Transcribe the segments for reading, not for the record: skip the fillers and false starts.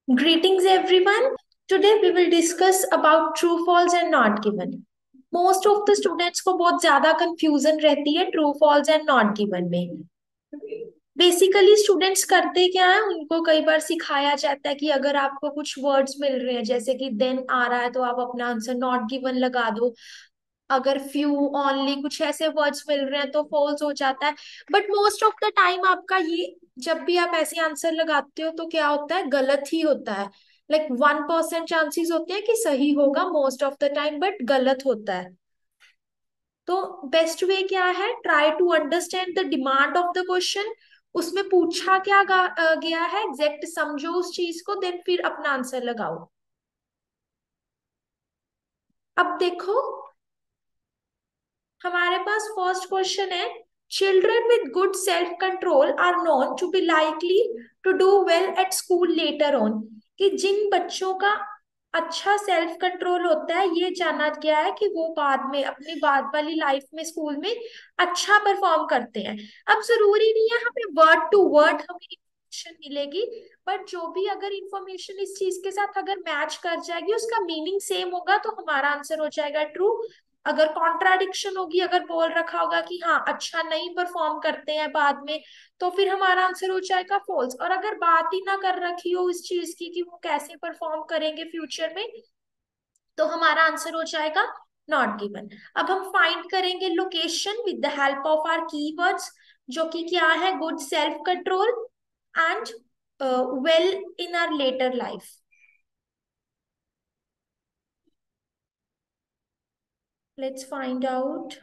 Greetings everyone. Today we will discuss about true, false and not given. Most of the students को बहुत ज्यादा confusion रहती है true, false and not given में. Basically students करते क्या है, उनको कई बार सिखाया जाता है कि अगर आपको कुछ वर्ड्स मिल रहे हैं जैसे कि देन आ रहा है तो आप अपना आंसर नॉट गिवन लगा दो. अगर फ्यू ओनली कुछ ऐसे वर्ड्स मिल रहे हैं तो फॉल्स हो जाता है. But most of the time आपका ये जब भी आप ऐसे आंसर लगाते हो तो क्या होता है, गलत ही होता है. लाइक 1% चांसेस होते हैं कि सही होगा most of the time, but गलत होता है. तो बेस्ट वे क्या है, try to understand the demand of the question. उसमें पूछा क्या गया है, एग्जैक्ट समझो उस चीज को, देन फिर अपना आंसर लगाओ. अब देखो, हमारे पास फर्स्ट क्वेश्चन है, children with good self control are known to be likely to do well at school later on. कि जिन बच्चों का अच्छा सेल्फ कंट्रोल होता है, ये जाना गया है कि वो बाद में अपनी बाद वाली लाइफ में स्कूल में अच्छा परफॉर्म करते हैं. अब जरूरी नहीं है हमें वर्ड टू वर्ड हमें इंफॉर्मेशन मिलेगी, बट जो भी अगर इंफॉर्मेशन इस चीज के साथ अगर मैच कर जाएगी, उसका मीनिंग सेम होगा, तो हमारा आंसर हो जाएगा ट्रू. अगर कॉन्ट्राडिक्शन होगी, अगर बोल रखा होगा कि हाँ अच्छा नहीं परफॉर्म करते हैं बाद में, तो फिर हमारा आंसर हो जाएगा फॉल्स. और अगर बात ही ना कर रखी हो इस चीज की कि वो कैसे परफॉर्म करेंगे फ्यूचर में, तो हमारा आंसर हो जाएगा नॉट गिवन. अब हम फाइंड करेंगे location with the help of our keywords, जो कि क्या है, good self control and well in our later life. Let's find out.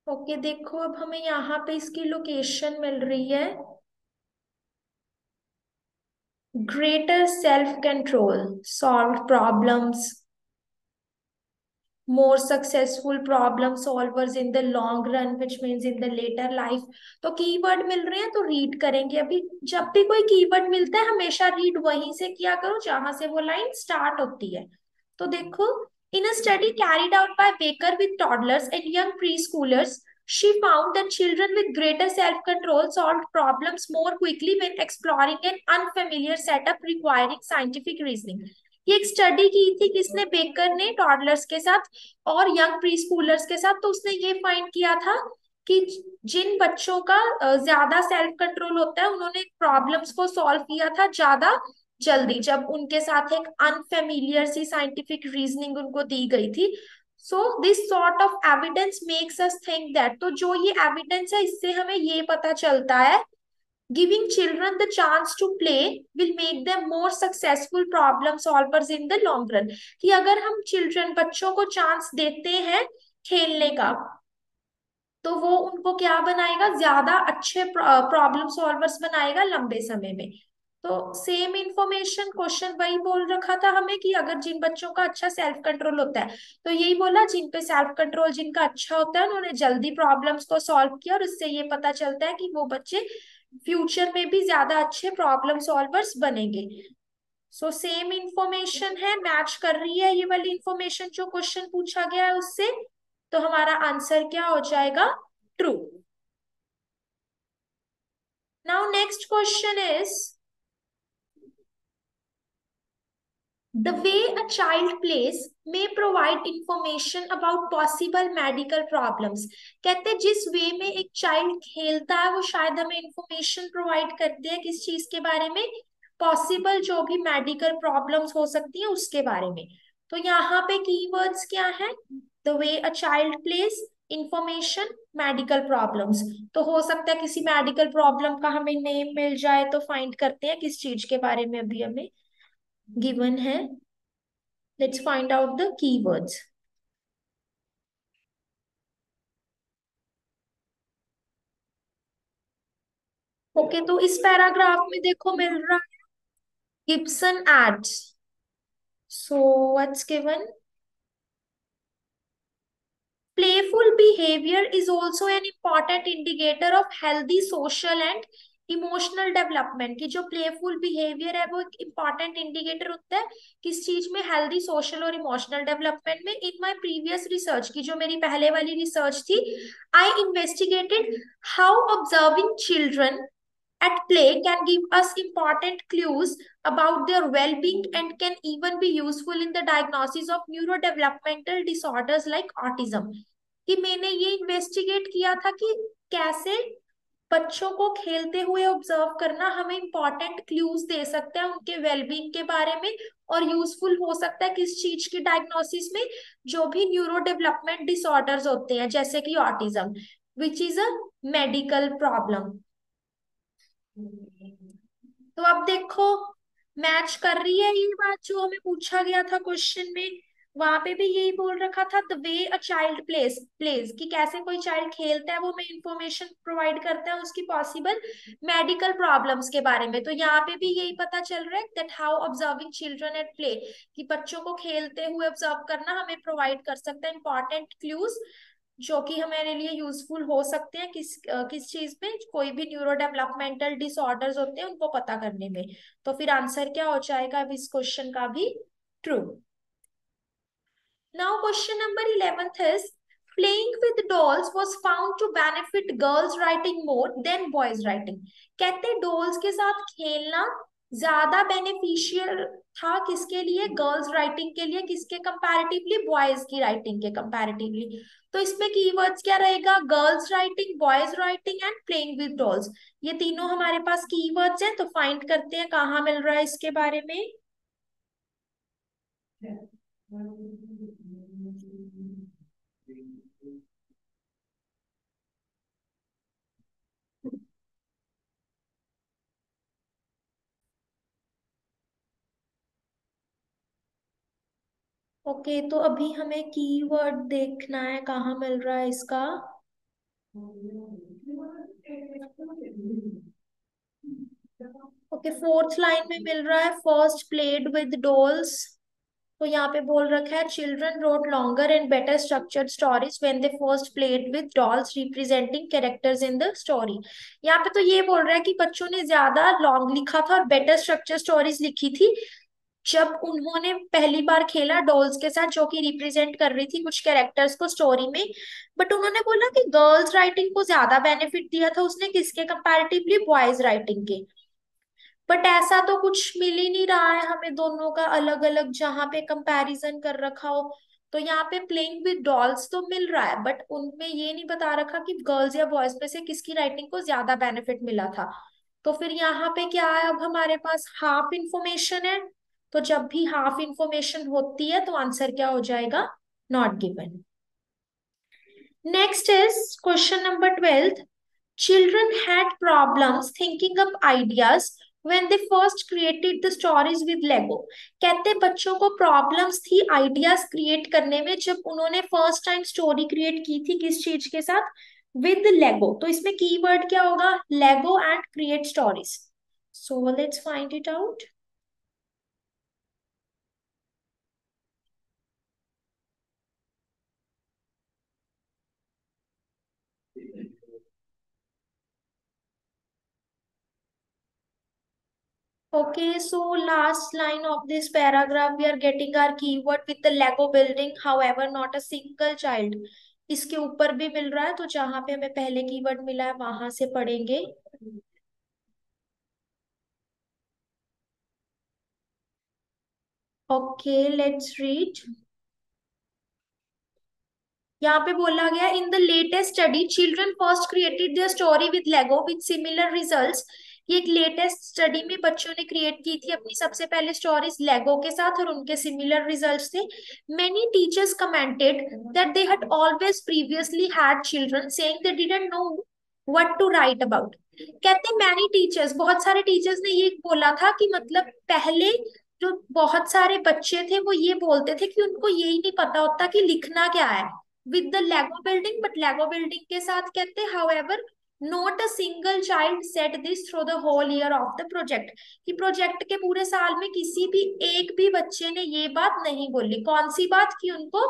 Okay देखो, अब हमें यहाँ पे इसकी लोकेशन मिल रही है. greater self control, solved problems, more successful problem solvers in the long run, which means in the later life. तो keyword मिल रहे हैं तो रीड करेंगे. अभी जब भी कोई कीवर्ड मिलता है हमेशा रीड वहीं से किया करो जहां से वो लाइन स्टार्ट होती है. तो देखो, in a study carried out by Baker with toddlers and young preschoolers, she found that children with greater self-control solved problems more quickly when exploring an unfamiliar setup requiring scientific reasoning. ये एक study की थी, किसने, baker ने, toddlers के साथ और young pre schoolers के साथ. तो उसने ये फाइंड किया था कि जिन बच्चों का ज्यादा सेल्फ कंट्रोल होता है, उन्होंने प्रॉब्लम्स को सॉल्व किया था ज्यादा जल्दी, जब उनके साथ एक अनफेमिलियर सी साइंटिफिक रीजनिंग उनको दी गई थी. So this sort of evidence makes us think that, तो जो ये एविडेंस है इससे हमें ये पता चलता है, giving children the chance to play will make them more successful problem solvers in the long run. कि अगर हम चिल्ड्रन बच्चों को चांस देते हैं खेलने का, तो वो उनको क्या बनाएगा, ज्यादा अच्छे प्रॉब्लम सॉल्वर्स बनाएगा लंबे समय में. तो सेम इंफॉर्मेशन क्वेश्चन वही बोल रखा था हमें कि अगर जिन बच्चों का अच्छा सेल्फ कंट्रोल होता है, तो यही बोला जिन पे सेल्फ कंट्रोल जिनका अच्छा होता है उन्होंने जल्दी प्रॉब्लम्स को सॉल्व किया, और इससे ये पता चलता है कि वो बच्चे फ्यूचर में भी ज्यादा अच्छे प्रॉब्लम सॉल्वर्स बनेंगे. सो सेम इंफॉर्मेशन है, मैच कर रही है ये वाली इंफॉर्मेशन जो क्वेश्चन पूछा गया है उससे. तो हमारा आंसर क्या हो जाएगा, true. Now next question is, the way a child plays may provide information about possible medical problems. कहते हैं जिस वे में एक चाइल्ड खेलता है वो शायद हमें इंफॉर्मेशन प्रोवाइड करते हैं किस चीज के बारे में, पॉसिबल जो भी मेडिकल प्रॉब्लम्स हो सकती है उसके बारे में. तो यहाँ पे कीवर्ड्स क्या है, the way a child plays, information, medical problems. तो हो सकता है किसी मेडिकल प्रॉब्लम का हमें नेम मिल जाए, तो फाइंड करते हैं किस चीज के बारे में अभी हमें गिवन है. Let's find out the keywords. Okay तो इस पैराग्राफ में देखो मिल रहा है Gibson aids. So what's given, playful behavior is also an important indicator of healthy social and emotional development की जो प्लेफुल बिहेवियर है वो एक इंपॉर्टेंट इंडिकेटर होता है किस चीज में, हेल्दी सोशल और इमोशनल डेवलपमेंट में। इन माय प्रीवियस रिसर्च की जो मेरी पहले वाली रिसर्च थी, I investigated how observing children at play can give us important clues about their well-being and can even be useful in the diagnosis of neurodevelopmental disorders like autism। कि मैंने ये investigate किया था कि कैसे बच्चों को खेलते हुए ऑब्जर्व करना हमें इंपॉर्टेंट क्लूज दे सकता है उनके वेलबींग के बारे में, और यूजफुल हो सकता है किस चीज की डायग्नोसिस में, जो भी न्यूरो डेवलपमेंट डिसऑर्डर्स होते हैं जैसे कि autism, which is a medical problem. तो अब देखो, मैच कर रही है ये बात जो हमें पूछा गया था क्वेश्चन में। वहां पे भी यही बोल रखा था, the way a child plays कि कैसे कोई चाइल्ड खेलता है वो हमें इंफॉर्मेशन प्रोवाइड करता है उसकी पॉसिबल मेडिकल प्रॉब्लम्स के बारे में। तो यहाँ पे भी यही पता चल रहा है that how observing children at play, कि बच्चों को खेलते हुए ऑब्जर्व करना हमें प्रोवाइड कर सकता है इंपॉर्टेंट क्लूज जो कि हमारे लिए यूजफुल हो सकते हैं किस चीज में, कोई भी न्यूरो डेवलपमेंटल डिसऑर्डर्स होते हैं उनको पता करने में। तो फिर आंसर क्या हो जाएगा अब इस क्वेश्चन का भी? True. Now question number 11th is, playing with dolls was found to benefit girls writing more than boys writing। कहते हैं डॉल्स के साथ खेलना ज्यादा बेनिफिशियल था किसके लिए, गर्ल्स राइटिंग के लिए, किसके कंपैरेटिवली, बॉयज की राइटिंग के कंपैरेटिवली। तो इसमें कीवर्ड्स क्या रहेगा, girls writing, boys writing and playing with dolls. ये तीनों हमारे पास कीवर्ड्स हैं, तो फाइंड करते हैं कहाँ मिल रहा है इसके बारे में। ओके, तो अभी हमें कीवर्ड देखना है कहाँ मिल रहा है इसका। ओके, फोर्थ लाइन में मिल रहा है, फर्स्ट प्लेड विद डॉल्स। तो यहाँ पे बोल रखा है, children wrote longer and better structured stories when they first played with dolls representing characters in the story. यहाँ पे तो ये बोल रहा है कि बच्चों ने ज्यादा लॉन्ग लिखा था और बेटर स्ट्रक्चर स्टोरीज लिखी थी जब उन्होंने पहली बार खेला डॉल्स के साथ जो कि रिप्रेजेंट कर रही थी कुछ कैरेक्टर्स को स्टोरी में। बट उन्होंने बोला कि गर्ल्स राइटिंग को ज्यादा बेनिफिट दिया था उसने किसके कंपैरेटिवली, बॉयज राइटिंग के। बट ऐसा तो कुछ मिल ही नहीं रहा है हमें दोनों का अलग अलग जहां पे कंपैरिजन कर रखा हो। तो यहाँ पे प्लेइंग विद डॉल्स तो मिल रहा है बट उनमें ये नहीं बता रखा कि गर्ल्स या बॉयज में से किसकी राइटिंग को ज्यादा बेनिफिट मिला था। तो फिर यहाँ पे क्या है, अब हमारे पास हाफ इंफॉर्मेशन है। तो जब भी हाफ इंफॉर्मेशन होती है तो आंसर क्या हो जाएगा, not given. Next is question number 12th। Children had problems thinking up ideas when they first created the stories with Lego। कहते बच्चों को प्रॉब्लम्स थी आइडियाज क्रिएट करने में जब उन्होंने फर्स्ट टाइम स्टोरी क्रिएट की थी किस चीज के साथ, विद लेगो। तो इसमें कीवर्ड क्या होगा, Lego and create stories. So let's find it out. Okay, so last line of this paragraph, we are getting our keyword with the Lego building, however, not a single child। इसके ऊपर भी मिल रहा है, तो जहां पे हमें पहले कीवर्ड मिला है वहां से पढ़ेंगे। Okay, let's read. यहाँ पे बोला गया, in the latest study children first created their story with Lego with similar results. ये एक लेटेस्ट स्टडी में बच्चों ने क्रिएट की थी अपनी सबसे पहले स्टोरीज लेगो के साथ और उनके सिमिलर रिजल्ट्स थे। Many teachers commented that they had always previously had children saying they didn't know what to write about. कहते हैं मैनी टीचर्स, बहुत सारे टीचर्स ने ये बोला था कि मतलब पहले जो बहुत सारे बच्चे थे वो ये बोलते थे कि उनको यही नहीं पता होता कि लिखना क्या है with the Lego building. But Lego building के साथ कहते हैं however not a single child said this through the whole year of the project. कि प्रोजेक्ट के पूरे साल में किसी भी एक भी बच्चे ने ये बात नहीं बोली। कौन सी बात, कि उनको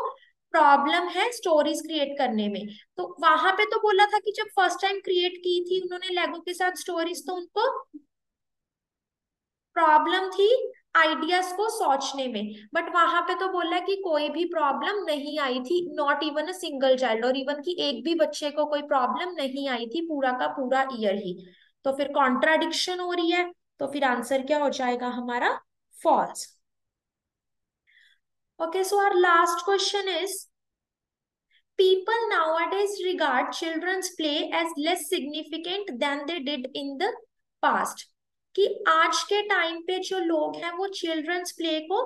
प्रॉब्लम है स्टोरीज क्रिएट करने में। तो वहां पे तो बोला था कि जब फर्स्ट टाइम क्रिएट की थी उन्होंने लेगो के साथ स्टोरीज, तो उनको प्रॉब्लम थी आइडियाज को सोचने में। बट वहां पे तो बोला कि कोई भी प्रॉब्लम नहीं आई थी, not even a single child, और इवन कि एक भी बच्चे को कोई प्रॉब्लम नहीं आई थी पूरा का पूरा ईयर ही। तो फिर कॉन्ट्राडिक्शन हो रही है, तो फिर आंसर क्या हो जाएगा हमारा? False. Okay, so our last question is, people nowadays regard children's play as less significant than they did in the past। कि आज के टाइम पे जो लोग हैं वो चिल्ड्रंस प्ले को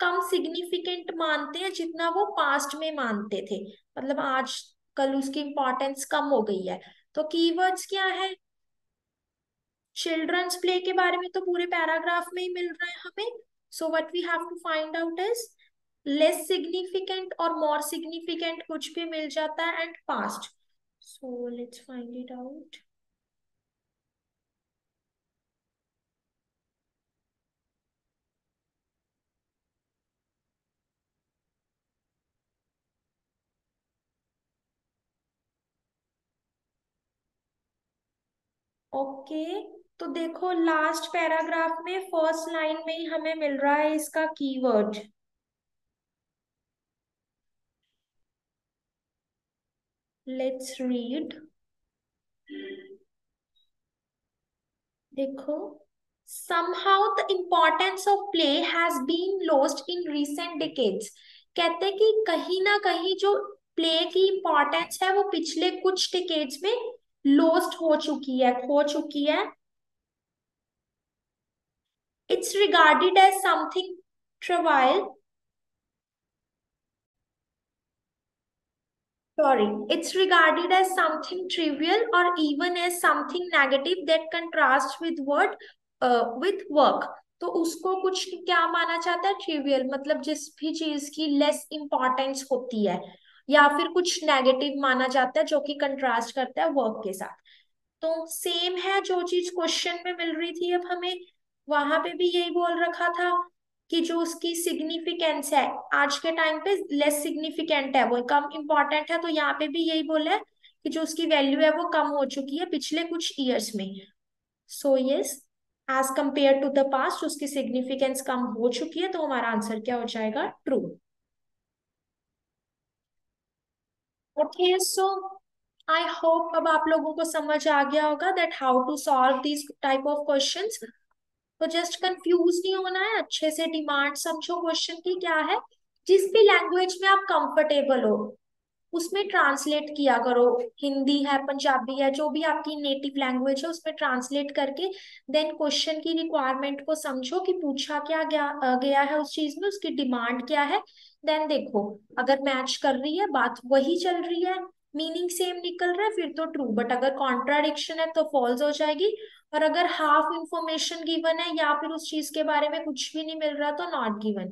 कम सिग्निफिकेंट मानते हैं जितना वो पास्ट में मानते थे। मतलब आज कल उसकी इंपॉर्टेंस कम हो गई है। तो कीवर्ड्स क्या है? चिल्ड्रंस प्ले के बारे में तो पूरे पैराग्राफ में ही मिल रहा है हमें। So what we have to find out is less significant और मोर सिग्निफिकेंट कुछ भी मिल जाता है, and past. So let's find it out. Okay, तो देखो लास्ट पैराग्राफ में फर्स्ट लाइन में ही हमें मिल रहा है इसका कीवर्ड। Let's read. देखो, somehow the importance of play has been lost in recent decades। कहते हैं कि कहीं ना कहीं जो प्ले की इंपॉर्टेंस है वो पिछले कुछ डिकेड्स में लॉस्ट हो चुकी है, खो चुकी है। It's regarded as something trivial, sorry, it's regarded as something trivial or even as something negative that contrasts with work। तो उसको कुछ क्या माना जाता है? ट्रिवियल, मतलब जिस भी चीज की लेस इंपॉर्टेंस होती है, या फिर कुछ नेगेटिव माना जाता है जो कि कंट्रास्ट करता है वर्क के साथ। तो सेम है जो चीज क्वेश्चन में मिल रही थी अब हमें, वहां पे भी यही बोल रखा था कि जो उसकी सिग्निफिकेंस है आज के टाइम पे लेस सिग्निफिकेंट है, वो कम इंपॉर्टेंट है। तो यहाँ पे भी यही बोला है कि जो उसकी वैल्यू है वो कम हो चुकी है पिछले कुछ ईयर्स में। So yes, as compare to the past उसकी सिग्निफिकेंस कम हो चुकी है, तो हमारा आंसर क्या हो जाएगा? True. Okay, so I hope अब आप लोगों को समझ आ गया होगा that how to solve this type of questions. तो जस्ट कंफ्यूज नहीं होना है, अच्छे से डिमांड समझो क्वेश्चन की क्या है। जिस भी लैंग्वेज में आप कंफर्टेबल हो उसमें ट्रांसलेट किया करो। हिंदी है, पंजाबी है, जो भी आपकी नेटिव लैंग्वेज है उसमें ट्रांसलेट करके देन क्वेश्चन की रिक्वायरमेंट को समझो कि पूछा क्या गया है उस चीज में, उसकी डिमांड क्या है। देन देखो, अगर मैच कर रही है, बात वही चल रही है, मीनिंग सेम निकल रहा है, फिर तो ट्रू। बट अगर कॉन्ट्राडिक्शन है तो फॉल्स हो जाएगी। और अगर हाफ इंफॉर्मेशन गिवन है या फिर उस चीज के बारे में कुछ भी नहीं मिल रहा तो नॉट गिवन।